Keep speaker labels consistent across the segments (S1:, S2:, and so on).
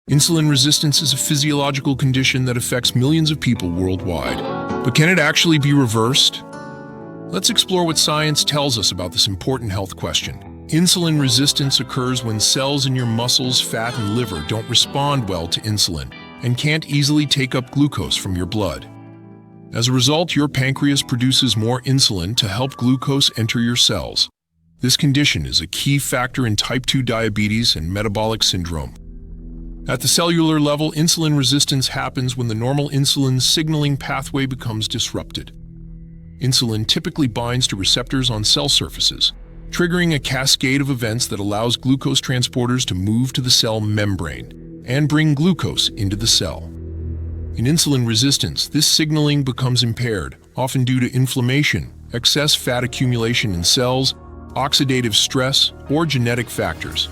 S1: Insulin resistance is a physiological condition that affects millions of people worldwide. But can it actually be reversed? Let's explore what science tells us about this important health question. Insulin resistance occurs when cells in your muscles, fat, and liver don't respond well to insulin and can't easily take up glucose from your blood. As a result, your pancreas produces more insulin to help glucose enter your cells. This condition is a key factor in type 2 diabetes and metabolic syndrome. At the cellular level, insulin resistance happens when the normal insulin signaling pathway becomes disrupted. Insulin typically binds to receptors on cell surfaces, triggering a cascade of events that allows glucose transporters to move to the cell membrane and bring glucose into the cell. In insulin resistance, this signaling becomes impaired, often due to inflammation, excess fat accumulation in cells, oxidative stress, or genetic factors.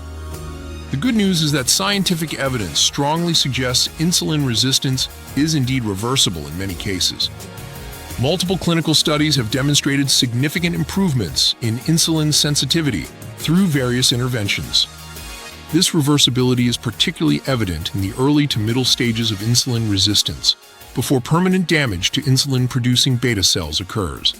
S1: The good news is that scientific evidence strongly suggests insulin resistance is indeed reversible in many cases. Multiple clinical studies have demonstrated significant improvements in insulin sensitivity through various interventions. This reversibility is particularly evident in the early to middle stages of insulin resistance, before permanent damage to insulin-producing beta cells occurs.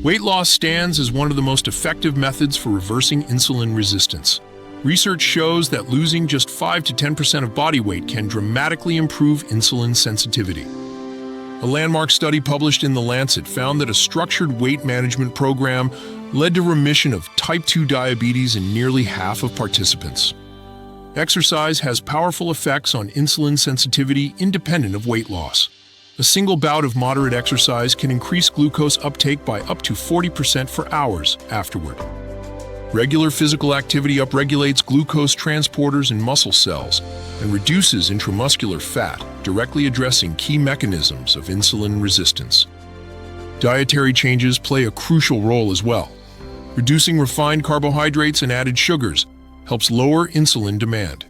S1: Weight loss stands as one of the most effective methods for reversing insulin resistance. Research shows that losing just 5 to 10% of body weight can dramatically improve insulin sensitivity. A landmark study published in The Lancet found that a structured weight management program led to remission of type 2 diabetes in nearly half of participants. Exercise has powerful effects on insulin sensitivity independent of weight loss. A single bout of moderate exercise can increase glucose uptake by up to 40% for hours afterward. Regular physical activity upregulates glucose transporters in muscle cells and reduces intramuscular fat, directly addressing key mechanisms of insulin resistance. Dietary changes play a crucial role as well. Reducing refined carbohydrates and added sugars helps lower insulin demand.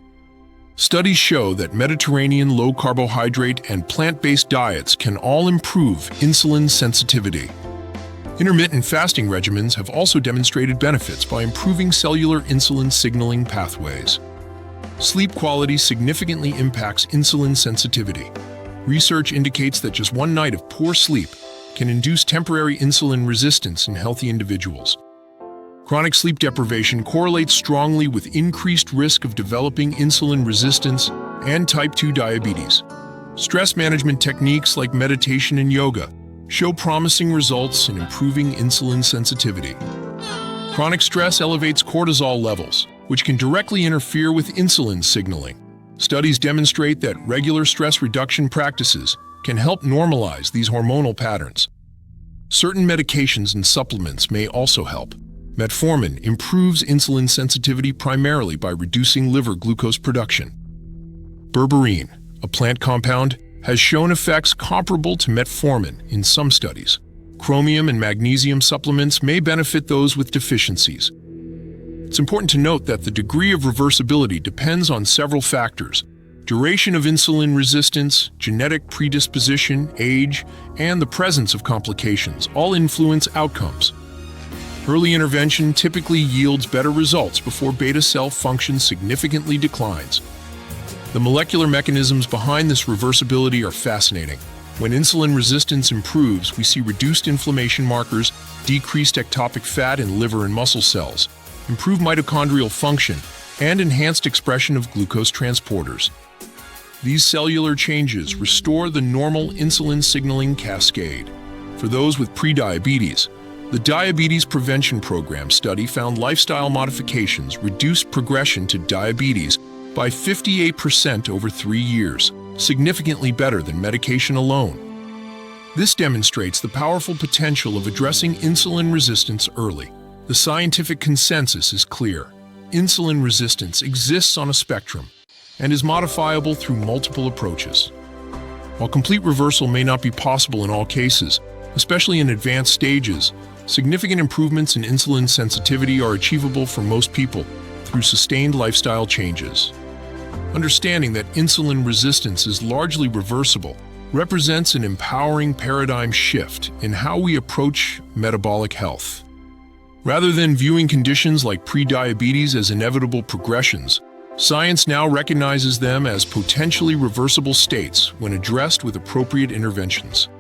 S1: Studies show that Mediterranean low-carbohydrate and plant-based diets can all improve insulin sensitivity. Intermittent fasting regimens have also demonstrated benefits by improving cellular insulin signaling pathways. Sleep quality significantly impacts insulin sensitivity. Research indicates that just one night of poor sleep can induce temporary insulin resistance in healthy individuals. Chronic sleep deprivation correlates strongly with increased risk of developing insulin resistance and type 2 diabetes. Stress management techniques like meditation and yoga show promising results in improving insulin sensitivity. Chronic stress elevates cortisol levels, which can directly interfere with insulin signaling. Studies demonstrate that regular stress reduction practices can help normalize these hormonal patterns. Certain medications and supplements may also help. Metformin improves insulin sensitivity primarily by reducing liver glucose production. Berberine, a plant compound, has shown effects comparable to metformin in some studies. Chromium and magnesium supplements may benefit those with deficiencies. It's important to note that the degree of reversibility depends on several factors: duration of insulin resistance, genetic predisposition, age, and the presence of complications all influence outcomes. Early intervention typically yields better results before beta cell function significantly declines. The molecular mechanisms behind this reversibility are fascinating. When insulin resistance improves, we see reduced inflammation markers, decreased ectopic fat in liver and muscle cells, improved mitochondrial function, and enhanced expression of glucose transporters. These cellular changes restore the normal insulin signaling cascade. For those with prediabetes, the Diabetes Prevention Program study found lifestyle modifications reduced progression to diabetes by 58% over 3 years, significantly better than medication alone. This demonstrates the powerful potential of addressing insulin resistance early. The scientific consensus is clear. Insulin resistance exists on a spectrum and is modifiable through multiple approaches. While complete reversal may not be possible in all cases, especially in advanced stages, significant improvements in insulin sensitivity are achievable for most people through sustained lifestyle changes. Understanding that insulin resistance is largely reversible represents an empowering paradigm shift in how we approach metabolic health. Rather than viewing conditions like prediabetes as inevitable progressions, Science now recognizes them as potentially reversible states when addressed with appropriate interventions.